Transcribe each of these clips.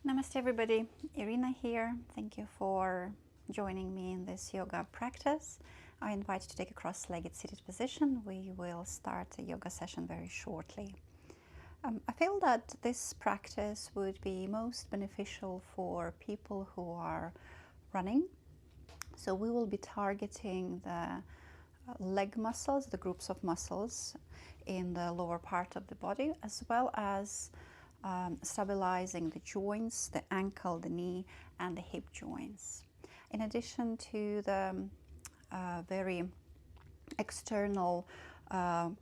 Namaste everybody, Irina here. Thank you for joining me in this yoga practice. I invite you to take a cross-legged seated position. We will start a yoga session very shortly. I feel that this practice would be most beneficial for people who are running. So we will be targeting the leg muscles, the groups of muscles in the lower part of the body, as well as stabilizing the joints, the ankle, the knee, and the hip joints. In addition to the very external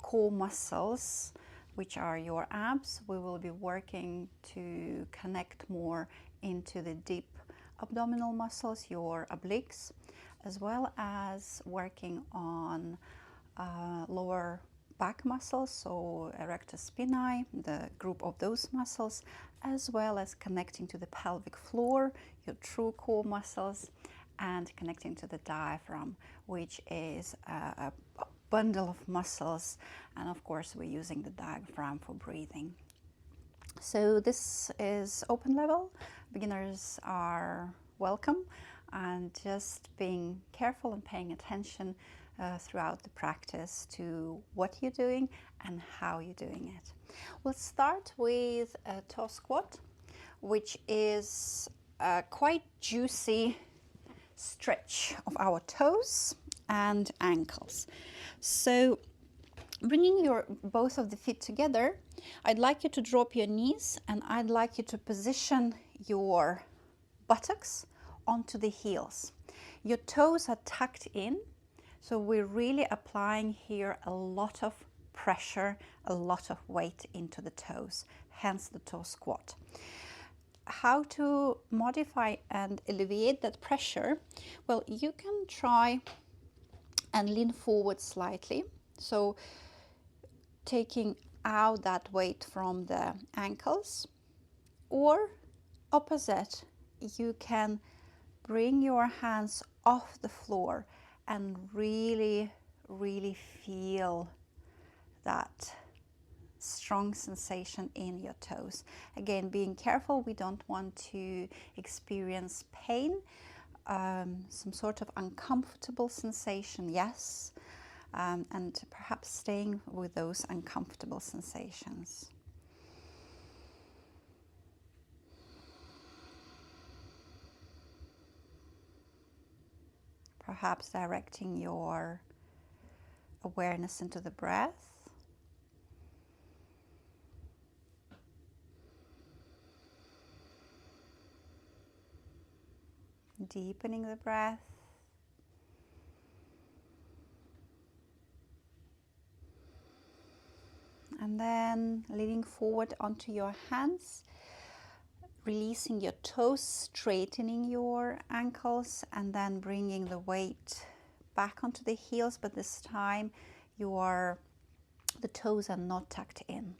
core muscles, which are your abs, we will be working to connect more into the deep abdominal muscles, your obliques, as well as working on lower back muscles, so erectus spinae, the group of those muscles, as well as connecting to the pelvic floor, your true core muscles, and connecting to the diaphragm, which is a bundle of muscles, and of course we're using the diaphragm for breathing. So this is open level. Beginners are welcome, and just being careful and paying attention throughout the practice to what you're doing and how you're doing it. We'll start with a toe squat, which is a quite juicy stretch of our toes and ankles. So bringing both of the feet together, I'd like you to drop your knees, and I'd like you to position your buttocks onto the heels. Your toes are tucked in, so we're really applying here a lot of pressure, a lot of weight into the toes, hence the toe squat. How to modify and alleviate that pressure? Well, you can try and lean forward slightly, so taking out that weight from the ankles, or opposite, you can bring your hands off the floor and really feel that strong sensation in your toes. Again, being careful, we don't want to experience pain, some sort of uncomfortable sensation, yes, and perhaps staying with those uncomfortable sensations. Perhaps directing your awareness into the breath. Deepening the breath. And then leaning forward onto your hands, releasing your toes, straightening your ankles, and then bringing the weight back onto the heels, but this time the toes are not tucked in.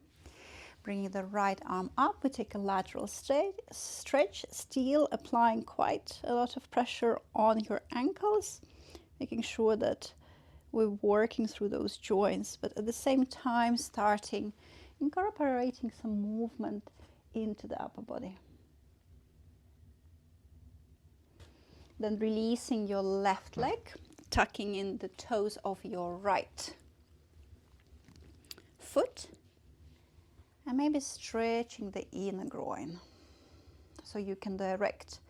Bringing the right arm up, we take a lateral stretch, still applying quite a lot of pressure on your ankles, making sure that we're working through those joints, but at the same time incorporating some movement into the upper body. Then releasing your left leg, tucking in the toes of your right foot, and maybe stretching the inner groin. So you can direct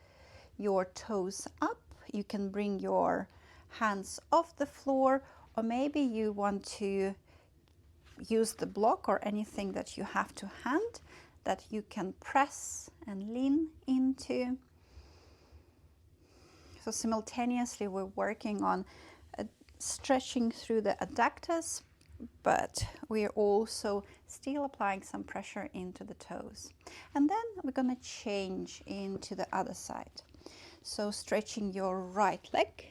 your toes up, you can bring your hands off the floor, or maybe you want to use the block or anything that you have to hand that you can press and lean into. So simultaneously we're working on stretching through the adductors, but we're also still applying some pressure into the toes. And then we're going to change into the other side. So stretching your right leg,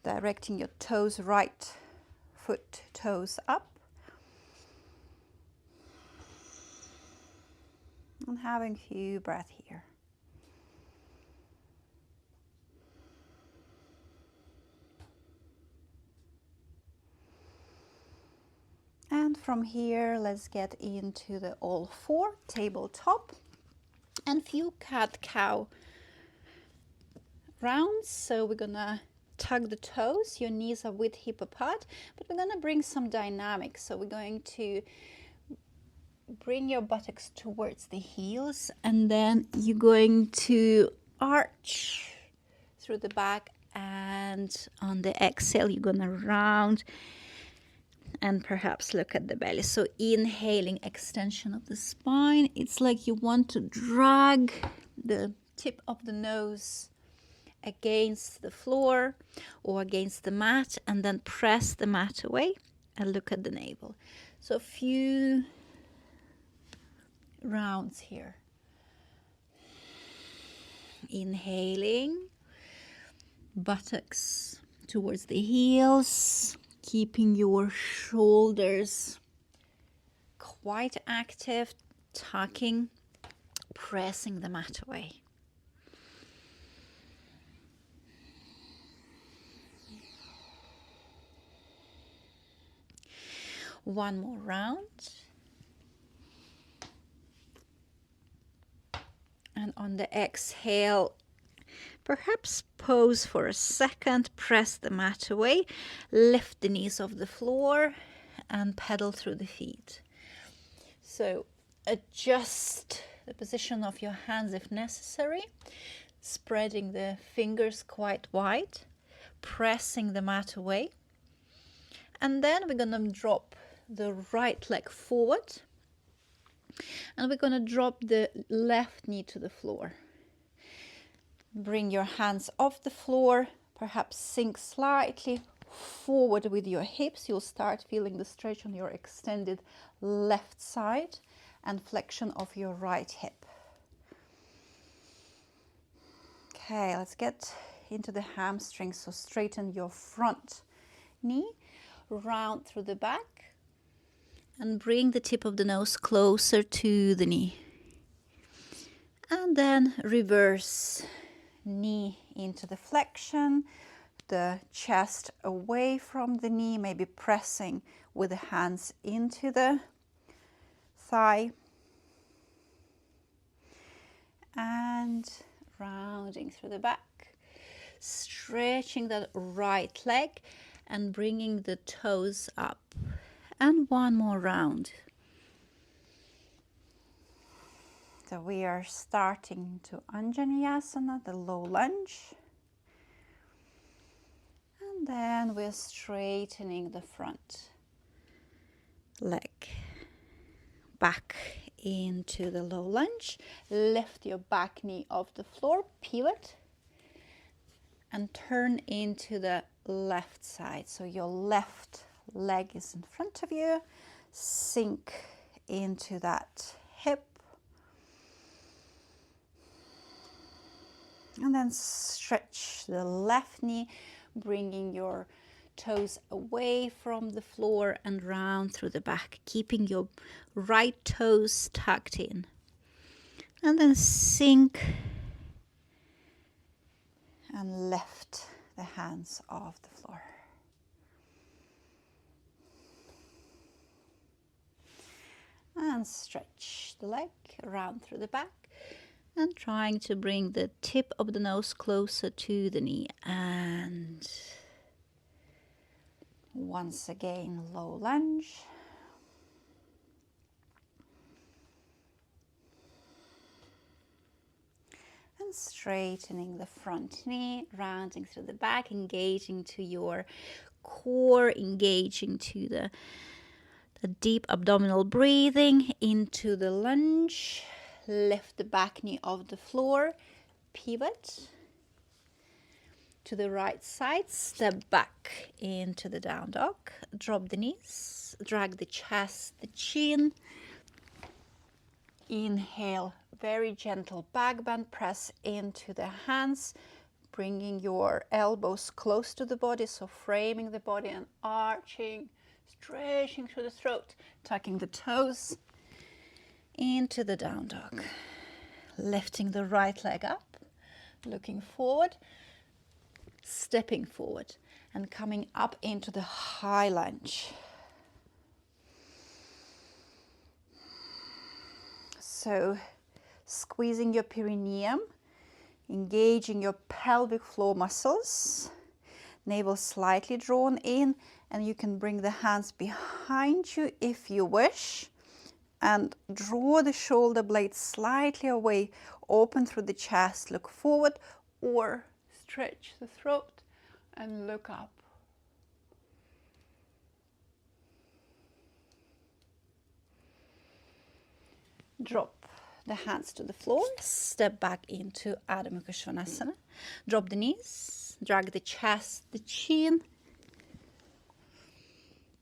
directing your toes, right foot toes up, and having a few breaths here. And from from here, let's get into the all four tabletop and few cat-cow rounds. So we're gonna tug the toes, your knees are width hip apart, but we're gonna bring some dynamics. So we're going to bring your buttocks towards the heels, and then you're going to arch through the back, and on the exhale you're gonna round and perhaps look at the belly. So inhaling, extension of the spine. It's like you want to drag the tip of the nose against the floor or against the mat, and then press the mat away and look at the navel. So a few rounds here. Inhaling, buttocks towards the heels, keeping your shoulders quite active, tucking, pressing the mat away. One more round. And on the exhale, perhaps pause for a second, press the mat away, lift the knees off the floor and pedal through the feet. So adjust the position of your hands if necessary, spreading the fingers quite wide, pressing the mat away. And then we're gonna drop the right leg forward, and we're gonna drop the left knee to the floor. Bring your hands off the floor, perhaps sink slightly forward with your hips. You'll start feeling the stretch on your extended left side and flexion of your right hip. Okay, let's get into the hamstrings. So straighten your front knee, round through the back, and bring the tip of the nose closer to the knee. And then reverse knee into the flexion, the chest away from the knee, maybe pressing with the hands into the thigh. And rounding through the back, stretching that right leg and bringing the toes up. And one more round. So we are starting to Anjaneyasana, the low lunge. And then we're straightening the front leg back into the low lunge. Lift your back knee off the floor, pivot, and turn into the left side. So your left leg is in front of you. Sink into that hip. And then stretch the left knee, bringing your toes away from the floor and round through the back, keeping your right toes tucked in. And then sink and lift the hands off the floor. And stretch the leg around through the back. And trying to bring the tip of the nose closer to the knee. And once again, low lunge. And straightening the front knee, rounding through the back, engaging to your core, engaging to the deep abdominal breathing into the lunge. Lift the back knee off the floor, pivot to the right side, step back into the down dog, drop the knees, drag the chest, the chin. Inhale, very gentle back bend, press into the hands, bringing your elbows close to the body, so framing the body and arching, stretching through the throat, tucking the toes into the down dog. Lifting the right leg up, looking forward, stepping forward, and coming up into the high lunge. So squeezing your perineum, engaging your pelvic floor muscles, navel slightly drawn in, and you can bring the hands behind you if you wish, and draw the shoulder blades slightly away, open through the chest, look forward, or stretch the throat and look up. Drop the hands to the floor, step back into Adho Mukha Svanasana. Drop the knees, drag the chest, the chin.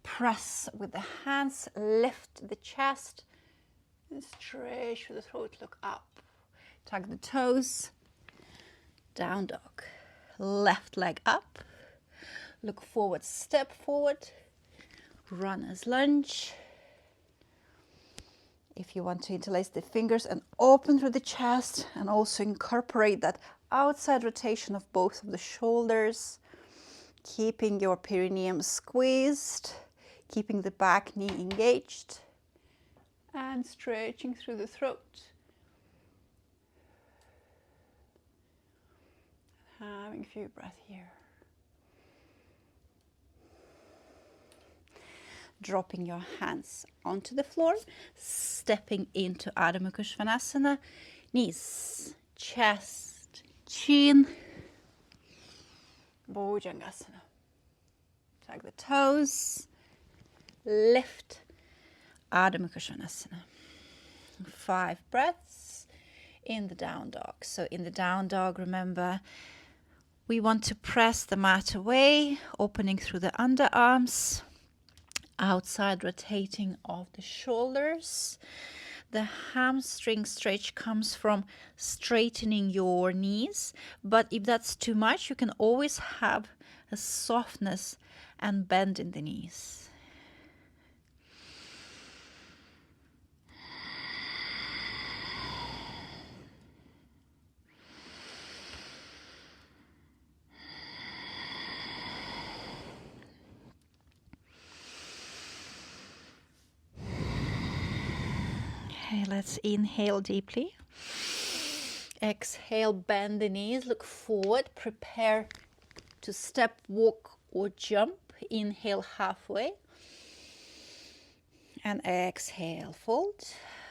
Press with the hands, lift the chest, and stretch through the throat, look up. Tug the toes, down dog. Left leg up, look forward, step forward, runner's lunge. If you want to interlace the fingers and open through the chest, and also incorporate that outside rotation of both of the shoulders, keeping your perineum squeezed, keeping the back knee engaged, and stretching through the throat. Having a few breaths here. Dropping your hands onto the floor, stepping into Adho Mukha Svanasana, knees, chest, chin, Bhujangasana. Tug the toes, lift, Adho Mukha Svanasana. 5 breaths in the down dog. So in the down dog, remember, we want to press the mat away, opening through the underarms, outside rotating of the shoulders. The hamstring stretch comes from straightening your knees, but if that's too much, you can always have a softness and bend in the knees. Okay, let's inhale deeply. Exhale, bend the knees, look forward, prepare to step, walk, or jump. Inhale halfway. And exhale, fold,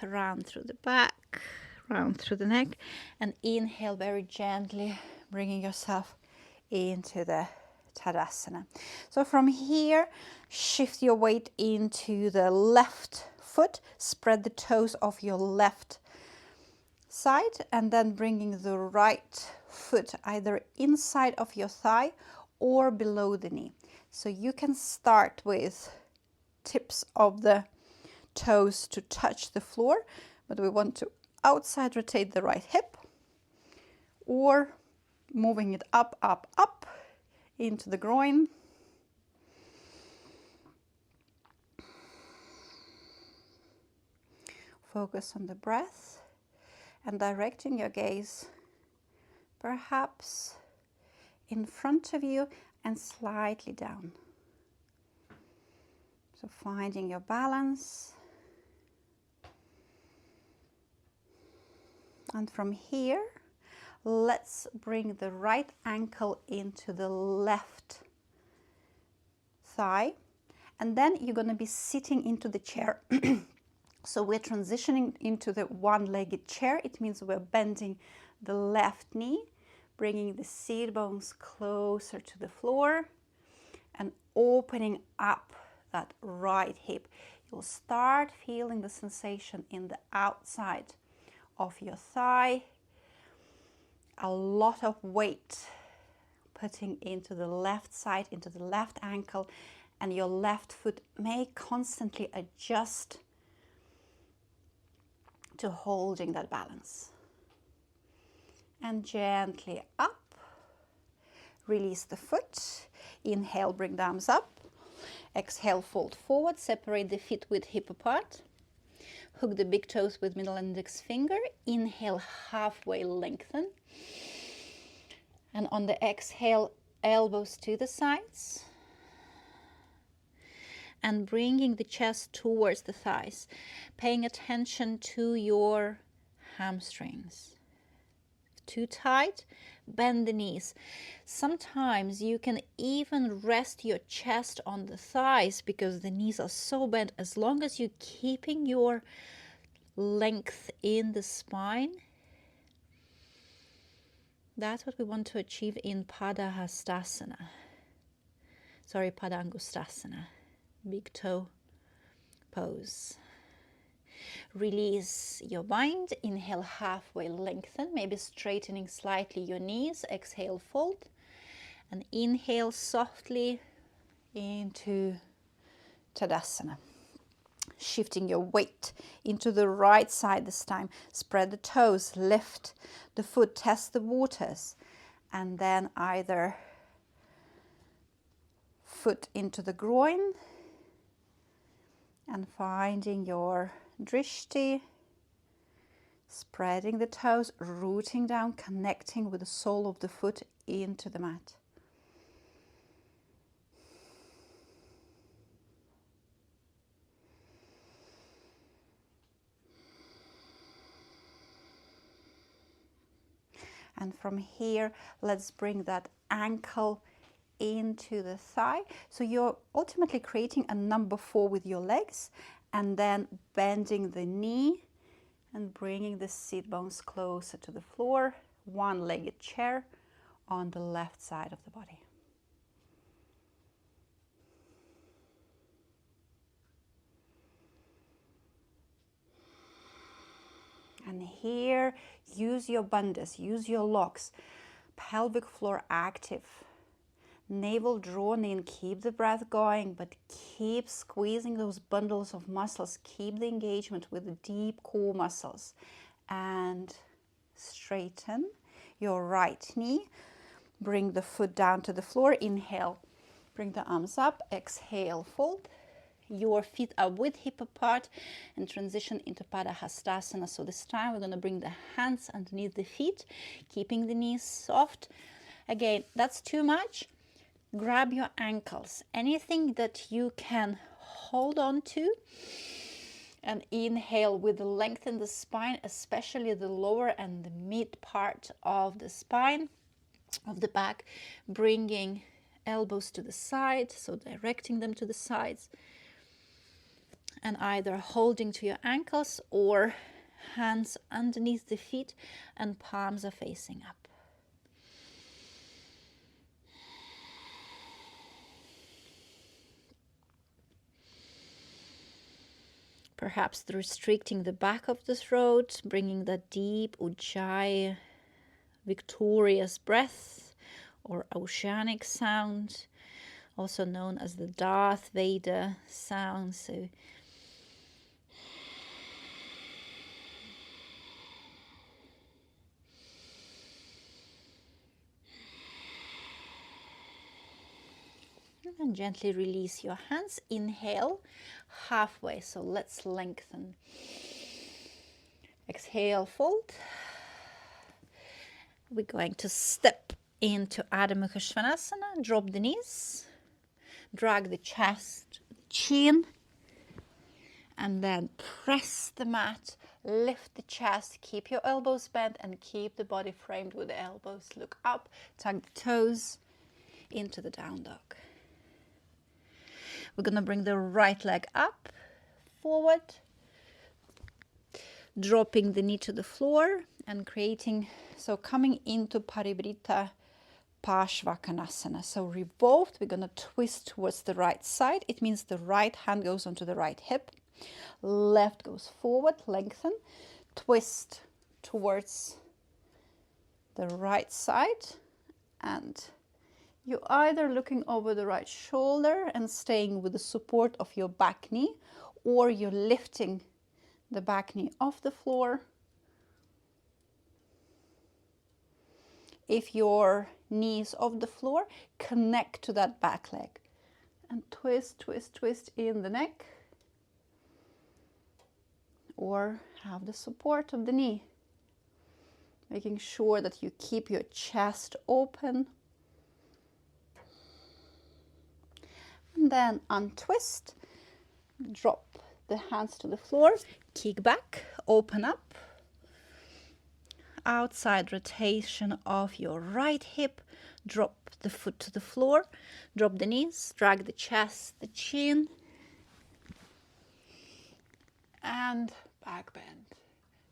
round through the back, round through the neck. And inhale very gently, bringing yourself into the Tadasana. So from here, shift your weight into the left foot, spread the toes of your left side, and then bringing the right foot either inside of your thigh or below the knee. So you can start with tips of the toes to touch the floor, but we want to outside rotate the right hip, or moving it up, up, up into the groin. Focus on the breath and directing your gaze perhaps in front of you and slightly down. So finding your balance. And from here, let's bring the right ankle into the left thigh. And then you're going to be sitting into the chair. So we're transitioning into the one-legged chair. It means we're bending the left knee, bringing the seat bones closer to the floor, and opening up that right hip. You'll start feeling the sensation in the outside of your thigh. A lot of weight putting into the left side, into the left ankle, and your left foot may constantly adjust to holding that balance. And gently up, release the foot. Inhale, bring the arms up. Exhale, fold forward, separate the feet with hip apart. Hook the big toes with middle index finger. Inhale, halfway lengthen. And on the exhale, elbows to the sides. and bringing the chest towards the thighs, paying attention to your hamstrings. Too tight, bend the knees. Sometimes you can even rest your chest on the thighs because the knees are so bent. As long as you're keeping your length in the spine, that's what we want to achieve in Padangustasana. Big toe pose. Release your mind. Inhale, halfway lengthen, maybe straightening slightly your knees. Exhale, fold. And inhale softly into Tadasana. Shifting your weight into the right side this time. Spread the toes, lift the foot, test the waters. And then either foot into the groin and finding your drishti, spreading the toes, rooting down, connecting with the sole of the foot into the mat. And from here, let's bring that ankle into the thigh. So you're ultimately creating a number 4 with your legs, and then bending the knee and bringing the sit bones closer to the floor. One-legged chair on the left side of the body. And here, use your bandhas, use your locks. Pelvic floor active. Navel drawn in, keep the breath going, but keep squeezing those bundles of muscles. Keep the engagement with the deep core muscles. And straighten your right knee. Bring the foot down to the floor. Inhale, bring the arms up. Exhale, fold. Your feet are width hip apart and transition into Padangustasana. So this time we're going to bring the hands underneath the feet, keeping the knees soft. Again, that's too much. Grab your ankles, anything that you can hold on to, and inhale with the length in the spine, especially the lower and the mid part of the spine, of the back, bringing elbows to the side, so directing them to the sides, and either holding to your ankles or hands underneath the feet and palms are facing up. Perhaps restricting the back of the throat, bringing that deep Ujjayi victorious breath or oceanic sound, also known as the Darth Vader sound. So and gently release your hands. Inhale halfway, so let's lengthen. Exhale, fold. We're going to step into Adho Mukha Svanasana. Drop the knees, drag the chest, chin, and then press the mat. Lift the chest, keep your elbows bent and keep the body framed with the elbows. Look up, tuck the toes into the down dog. We're going to bring the right leg up, forward, dropping the knee to the floor and creating, so coming into Parivrtta Parshvakonasana. So revolved, we're going to twist towards the right side. It means the right hand goes onto the right hip, left goes forward, lengthen, twist towards the right side, and you're either looking over the right shoulder and staying with the support of your back knee, or you're lifting the back knee off the floor. If your knee is off the floor, connect to that back leg and twist, twist, twist in the neck, or have the support of the knee, making sure that you keep your chest open. And then untwist, Drop the hands to the floor, kick back, open up. Outside rotation of your right hip, drop the foot to the floor, drop the knees, drag the chest, the chin, and back bend.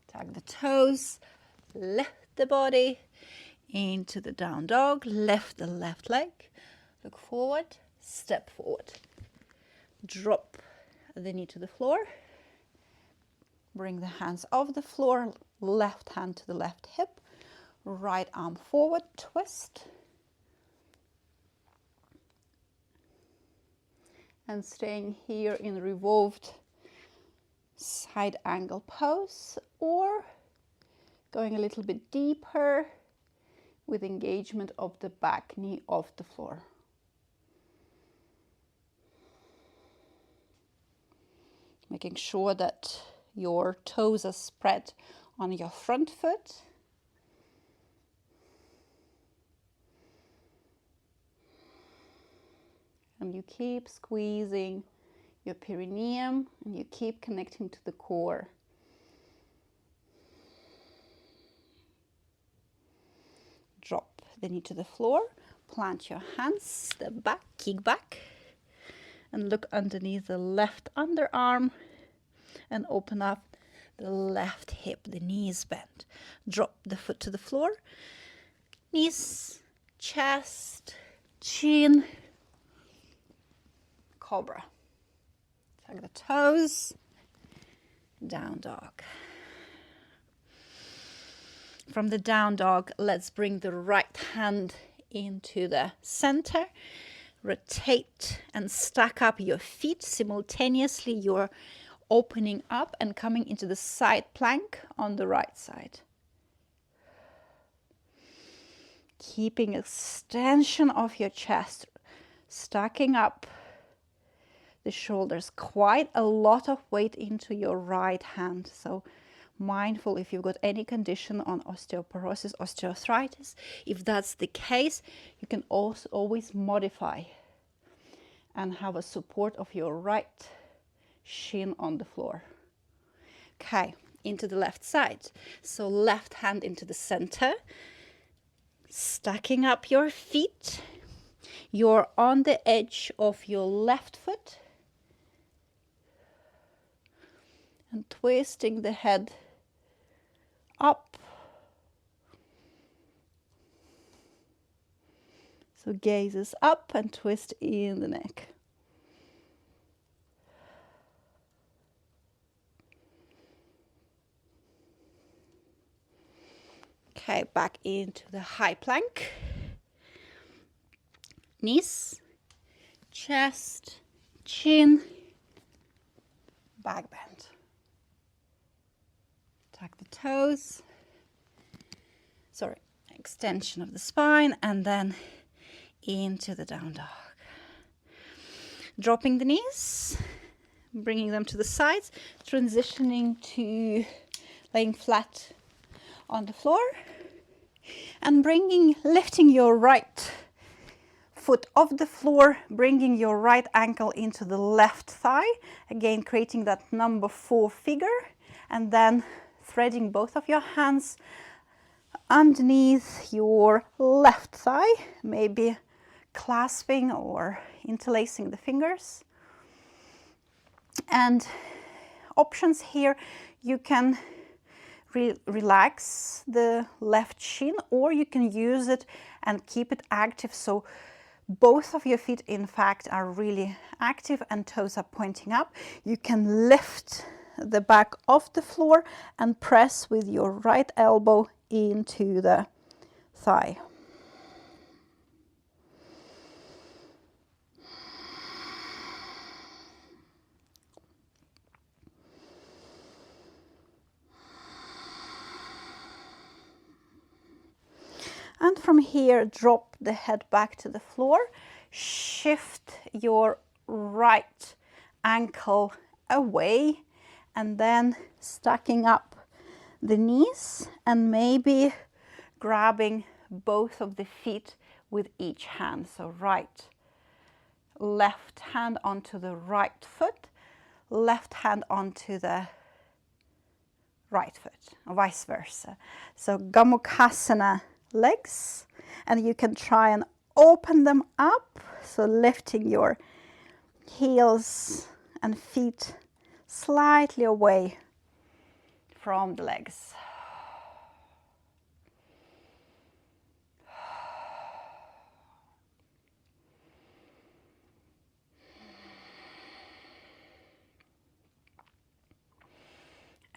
Tug the toes, lift the body into the down dog, lift the left leg, look forward, step forward. Drop the knee to the floor, bring the hands off the floor, left hand to the left hip, right arm forward, twist. And staying here in revolved side angle pose, or going a little bit deeper with engagement of the back knee off the floor. Making sure that your toes are spread on your front foot. And you keep squeezing your perineum and you keep connecting to the core. Drop the knee to the floor, plant your hands, step back, kick back, and look underneath the left underarm and open up the left hip, the knees bend. Drop the foot to the floor, knees, chest, chin, cobra. Tug the toes, down dog. From the down dog, let's bring the right hand into the center. Rotate and stack up your feet simultaneously. You're opening up and coming into the side plank on the right side. Keeping extension of your chest, stacking up the shoulders, quite a lot of weight into your right hand. So mindful if you've got any condition on osteoporosis, osteoarthritis. If that's the case, you can also always modify and have a support of your right shin on the floor. Okay, into the left side. So left hand into the center, stacking up your feet. You're on the edge of your left foot and twisting the head up. So gaze is up and twist in the neck. Okay, back into the high plank. Knees, chest, chin, back bend. Tuck the toes. Extension of the spine, and then into the down dog. Dropping the knees, bringing them to the sides, transitioning to laying flat on the floor, and lifting your right foot off the floor, bringing your right ankle into the left thigh, again creating that number 4 figure, and then threading both of your hands underneath your left thigh, maybe clasping or interlacing the fingers. And options here, you can relax the left shin, or you can use it and keep it active, so both of your feet in fact are really active and toes are pointing up. You can lift the back off the floor and press with your right elbow into the thigh. And from here, drop the head back to the floor, shift your right ankle away, and then stacking up the knees and maybe grabbing both of the feet with each hand. So left hand onto the right foot, left hand onto the right foot, or vice versa. So Gomukhasana legs, and you can try and open them up, so lifting your heels and feet slightly away from the legs.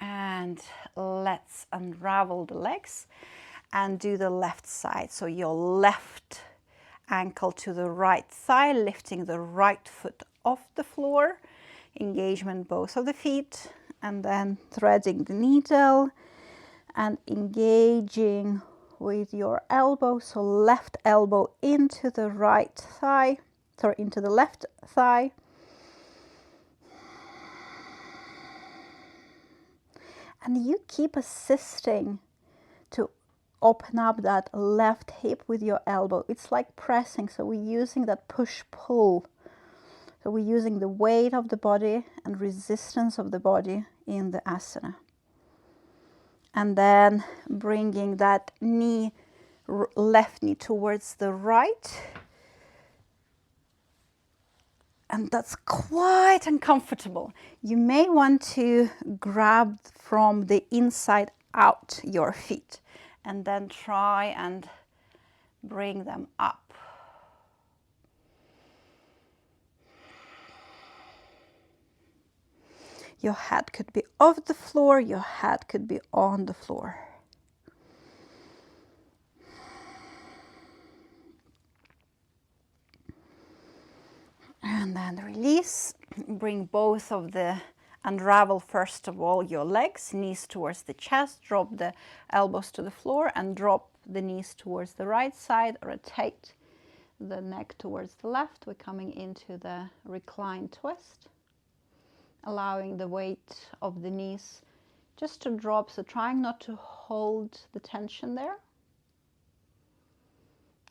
And let's unravel the legs and do the left side. So your left ankle to the right thigh, lifting the right foot off the floor, engagement both of the feet, and then threading the needle and engaging with your elbow. So left elbow into the right thigh, sorry, into the left thigh. And you keep assisting to open up that left hip with your elbow. It's like pressing, so we're using that push-pull. So we're using the weight of the body and resistance of the body in the asana. And then bringing that knee, left knee towards the right. And that's quite uncomfortable. You may want to grab from the inside out your feet and then try and bring them up. Your head could be off the floor, your head could be on the floor. And then release, bring both of the, unravel first of all your legs, knees towards the chest, drop the elbows to the floor and drop the knees towards the right side, rotate the neck towards the left. We're coming into the reclined twist, allowing the weight of the knees just to drop, so trying not to hold the tension there.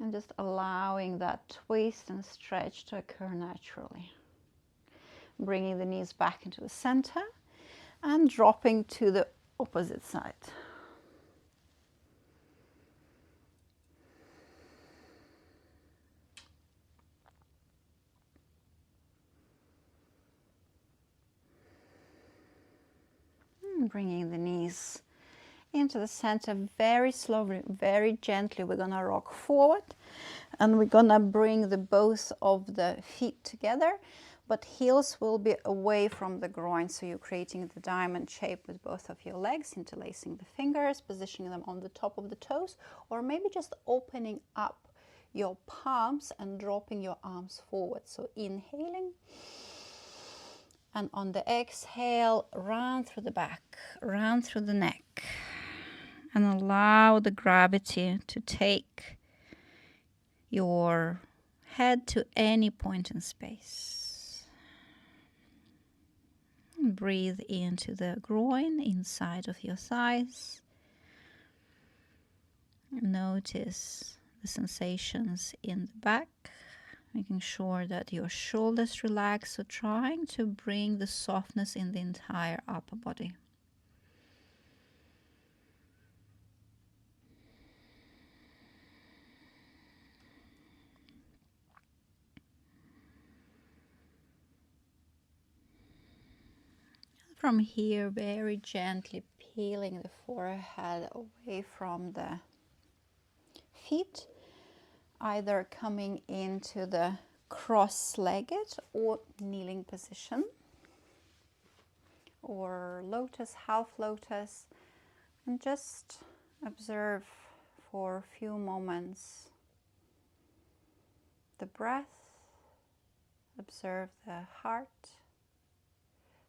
And just allowing that twist and stretch to occur naturally. Bringing the knees back into the center and dropping to the opposite side. And bringing the knees into the center very slowly, very gently. We're gonna rock forward and we're gonna bring the both of the feet together, but heels will be away from the groin. So you're creating the diamond shape with both of your legs, interlacing the fingers, positioning them on the top of the toes, or maybe just opening up your palms and dropping your arms forward. So inhaling. And on the exhale, round through the back, round through the neck. And allow the gravity to take your head to any point in space. And breathe into the groin, inside of your thighs. Notice the sensations in the back, making sure that your shoulders relax. So trying to bring the softness in the entire upper body. From here, very gently peeling the forehead away from the feet, either coming into the cross-legged or kneeling position, or lotus, half lotus, and just observe for a few moments the breath, observe the heart,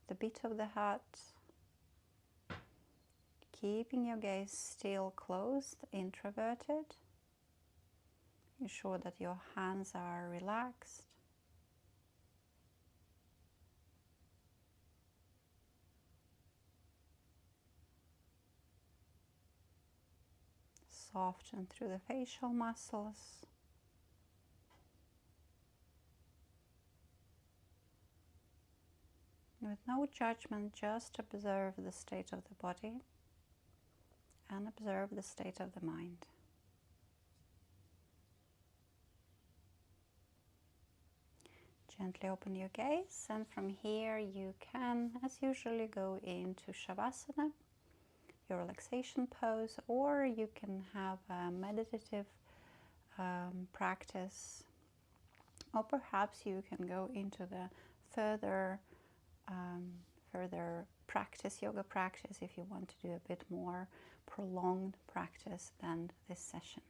the beat of the heart, keeping your gaze still closed, introverted. Ensure that your hands are relaxed. Soften through the facial muscles. With no judgment, just observe the state of the body and observe the state of the mind. Gently open your gaze, and from here you can, as usually, go into Shavasana, your relaxation pose, or you can have a meditative practice, or perhaps you can go into the further practice, yoga practice, if you want to do a bit more prolonged practice than this session.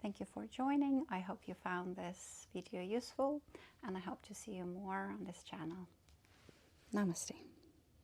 Thank you for joining. I hope you found this video useful, and I hope to see you more on this channel. Namaste.